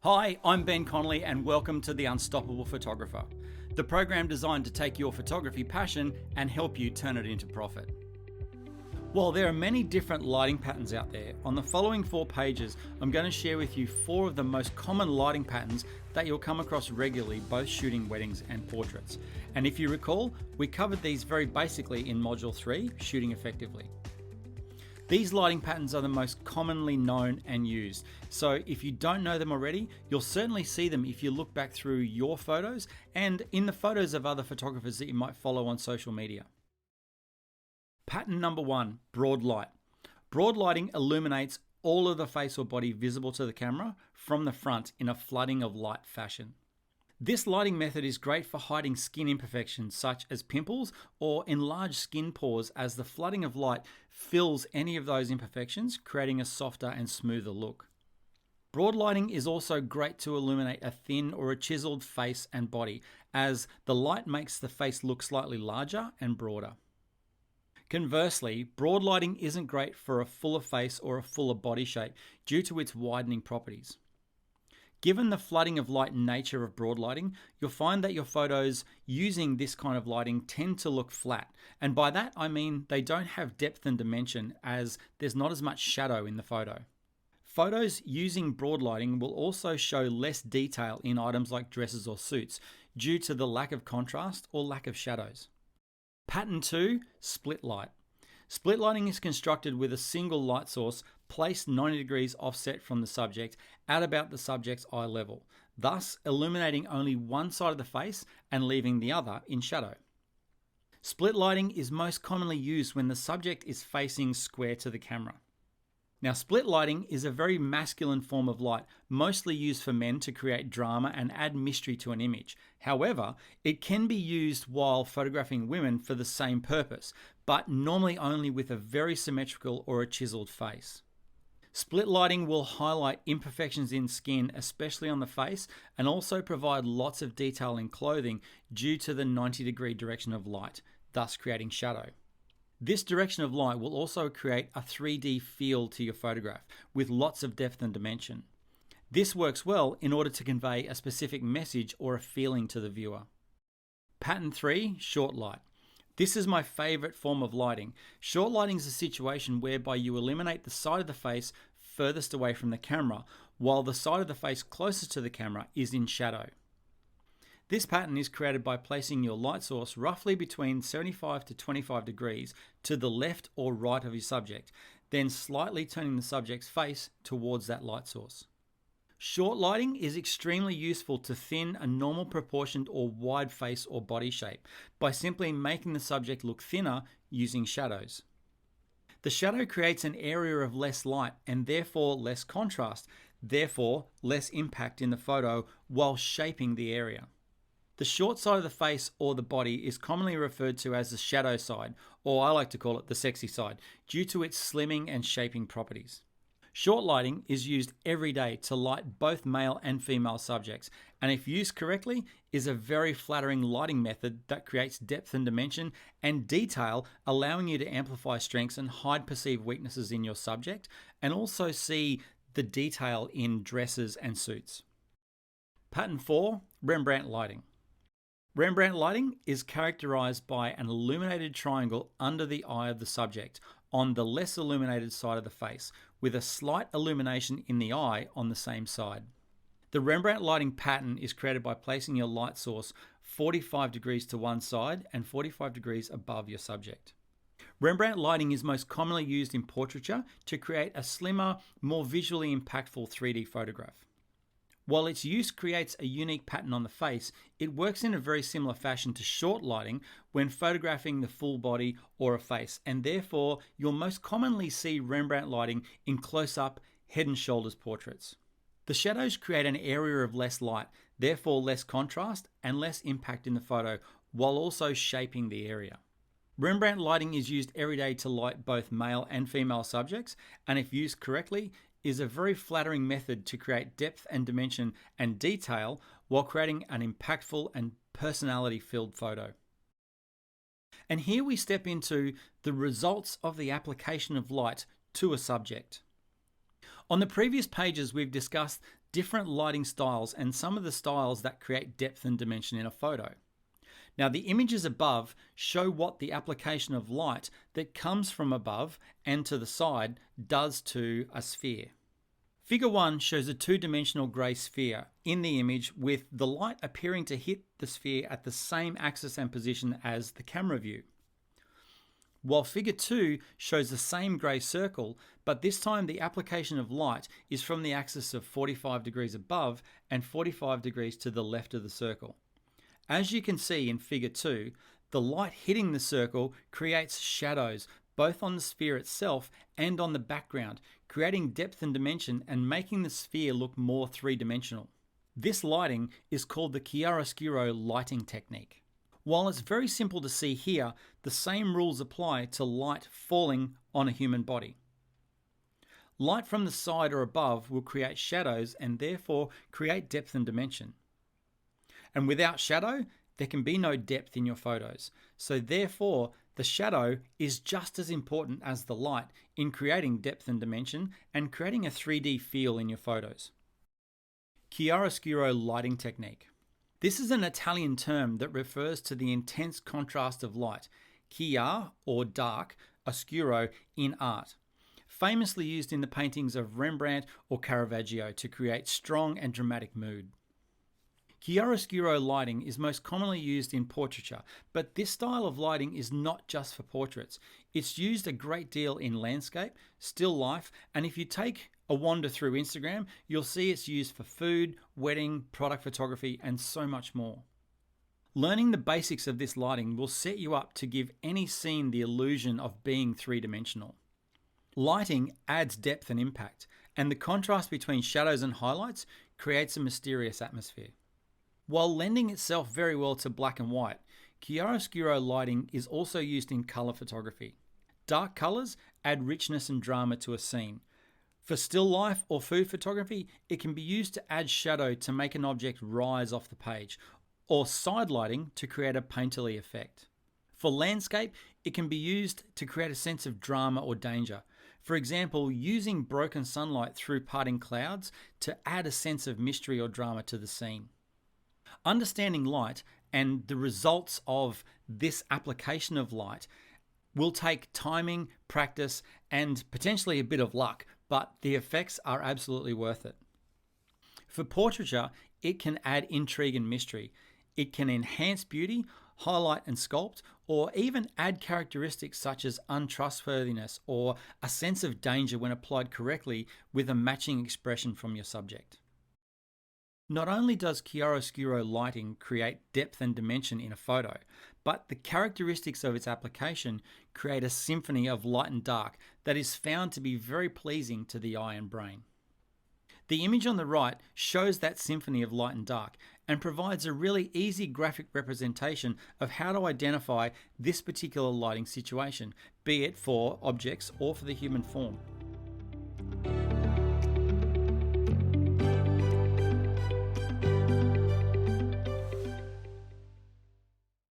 Hi, I'm Ben Connolly and welcome to The Unstoppable Photographer, the program designed to take your photography passion and help you turn it into profit. While there are many different lighting patterns out there, on the following 4 pages, I'm going to share with you 4 of the most common lighting patterns that you'll come across regularly, both shooting weddings and portraits. And if you recall, we covered these very basically in Module 3, Shooting Effectively. These lighting patterns are the most commonly known and used. So if you don't know them already, you'll certainly see them if you look back through your photos and in the photos of other photographers that you might follow on social media. Pattern number 1, broad light. Broad lighting illuminates all of the face or body visible to the camera from the front in a flooding of light fashion. This lighting method is great for hiding skin imperfections such as pimples or enlarged skin pores, as the flooding of light fills any of those imperfections, creating a softer and smoother look. Broad lighting is also great to illuminate a thin or a chiseled face and body, as the light makes the face look slightly larger and broader. Conversely, broad lighting isn't great for a fuller face or a fuller body shape due to its widening properties. Given the flooding of light nature of broad lighting, you'll find that your photos using this kind of lighting tend to look flat. And by that, I mean they don't have depth and dimension, as there's not as much shadow in the photo. Photos using broad lighting will also show less detail in items like dresses or suits due to the lack of contrast or lack of shadows. Pattern 2, split light. Split lighting is constructed with a single light source placed 90 degrees offset from the subject at about the subject's eye level, thus illuminating only one side of the face and leaving the other in shadow. Split lighting is most commonly used when the subject is facing square to the camera. Now, split lighting is a very masculine form of light, mostly used for men to create drama and add mystery to an image. However, it can be used while photographing women for the same purpose, but normally only with a very symmetrical or a chiseled face. Split lighting will highlight imperfections in skin, especially on the face, and also provide lots of detail in clothing due to the 90-degree direction of light, thus creating shadow. This direction of light will also create a 3D feel to your photograph with lots of depth and dimension. This works well in order to convey a specific message or a feeling to the viewer. Pattern 3, short light. This is my favorite form of lighting. Short lighting is a situation whereby you eliminate the side of the face furthest away from the camera, while the side of the face closest to the camera is in shadow. This pattern is created by placing your light source roughly between 75 to 25 degrees to the left or right of your subject, then slightly turning the subject's face towards that light source. Short lighting is extremely useful to thin a normal proportioned or wide face or body shape by simply making the subject look thinner using shadows. The shadow creates an area of less light and therefore less contrast, therefore less impact in the photo while shaping the area. The short side of the face or the body is commonly referred to as the shadow side, or I like to call it the sexy side, due to its slimming and shaping properties. Short lighting is used every day to light both male and female subjects, and if used correctly, is a very flattering lighting method that creates depth and dimension and detail, allowing you to amplify strengths and hide perceived weaknesses in your subject, and also see the detail in dresses and suits. Pattern 4, Rembrandt lighting. Rembrandt lighting is characterized by an illuminated triangle under the eye of the subject on the less illuminated side of the face, with a slight illumination in the eye on the same side. The Rembrandt lighting pattern is created by placing your light source 45 degrees to one side and 45 degrees above your subject. Rembrandt lighting is most commonly used in portraiture to create a slimmer, more visually impactful 3D photograph. While its use creates a unique pattern on the face, it works in a very similar fashion to short lighting when photographing the full body or a face, and therefore you'll most commonly see Rembrandt lighting in close-up, head and shoulders portraits. The shadows create an area of less light, therefore less contrast and less impact in the photo, while also shaping the area. Rembrandt lighting is used every day to light both male and female subjects, and if used correctly, is a very flattering method to create depth and dimension and detail while creating an impactful and personality-filled photo. And here we step into the results of the application of light to a subject. On the previous pages, we've discussed different lighting styles and some of the styles that create depth and dimension in a photo. Now, the images above show what the application of light that comes from above and to the side does to a sphere. Figure 1 shows a two-dimensional grey sphere in the image with the light appearing to hit the sphere at the same axis and position as the camera view. While Figure 2 shows the same grey circle, but this time the application of light is from the axis of 45 degrees above and 45 degrees to the left of the circle. As you can see in Figure 2, the light hitting the circle creates shadows both on the sphere itself and on the background, creating depth and dimension and making the sphere look more three-dimensional. This lighting is called the chiaroscuro lighting technique. While it's very simple to see here, the same rules apply to light falling on a human body. Light from the side or above will create shadows and therefore create depth and dimension. And without shadow, there can be no depth in your photos. So therefore, the shadow is just as important as the light in creating depth and dimension and creating a 3D feel in your photos. Chiaroscuro lighting technique. This is an Italian term that refers to the intense contrast of light, chiar or dark, oscuro in art, famously used in the paintings of Rembrandt or Caravaggio to create strong and dramatic mood. Chiaroscuro lighting is most commonly used in portraiture, but this style of lighting is not just for portraits. It's used a great deal in landscape, still life, and if you take a wander through Instagram, you'll see it's used for food, wedding, product photography, and so much more. Learning the basics of this lighting will set you up to give any scene the illusion of being three-dimensional. Lighting adds depth and impact, and the contrast between shadows and highlights creates a mysterious atmosphere. While lending itself very well to black and white, chiaroscuro lighting is also used in color photography. Dark colors add richness and drama to a scene. For still life or food photography, it can be used to add shadow to make an object rise off the page, or side lighting to create a painterly effect. For landscape, it can be used to create a sense of drama or danger. For example, using broken sunlight through parting clouds to add a sense of mystery or drama to the scene. Understanding light and the results of this application of light will take timing, practice, and potentially a bit of luck, but the effects are absolutely worth it. For portraiture, it can add intrigue and mystery. It can enhance beauty, highlight and sculpt, or even add characteristics such as untrustworthiness or a sense of danger when applied correctly with a matching expression from your subject. Not only does chiaroscuro lighting create depth and dimension in a photo, but the characteristics of its application create a symphony of light and dark that is found to be very pleasing to the eye and brain. The image on the right shows that symphony of light and dark and provides a really easy graphic representation of how to identify this particular lighting situation, be it for objects or for the human form.